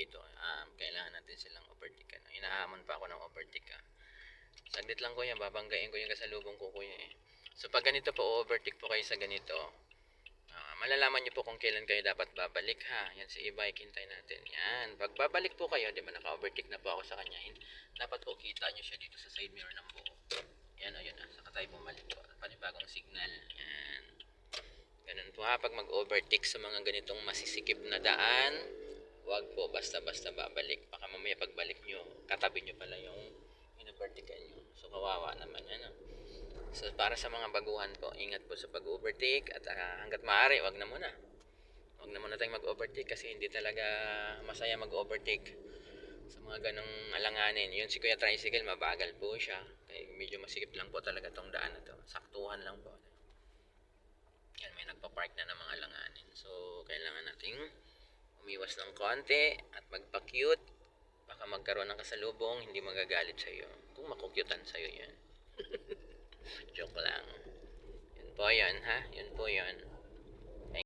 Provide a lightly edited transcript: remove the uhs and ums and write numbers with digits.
dito, kailangan natin silang overtake. Ano? Hinahamon pa ako ng overtake. Saglit lang kuya, babanggain ko yung kasalubong ko kuya eh. So pag ganito po, overtake po kayo sa ganito, malalaman nyo po kung kailan kayo dapat babalik ha. Yan si e-bike, hintay natin. Yan, pag babalik po kayo, di ba naka-overtake na po ako sa kanya, dapat po kita nyo siya dito sa side mirror ng buo. Yan o, yun na, saka tayo bumalik po. Panibagong signal. Yan. Ganun po ha, pag mag-overtake sa mga ganitong masisikip na daan, wag po basta-basta babalik. Baka mamaya pagbalik nyo, katabi nyo pala yung in-overtakean nyo. So kawawa naman, ano. So para sa mga baguhan po, ingat po sa pag-overtake at hanggat maaari, wag na muna. Wag na muna tayong mag-overtake kasi hindi talaga masaya mag-overtake sa mga ganong alanganin. Yun si Kuya Tricycle, mabagal po siya. Kaya medyo masikip lang po talaga tong daan na to. Saktuhan lang po. Yan, may nagpa-park na ng mga alanganin. So kailangan nating umiwas ng konti at magpa-cute. Baka magkaroon ng kasalubong, hindi magagalit sa'yo. Kung makukyutan sa'yo yan. Joke lang. Yun po yun, ha? Yun po yun.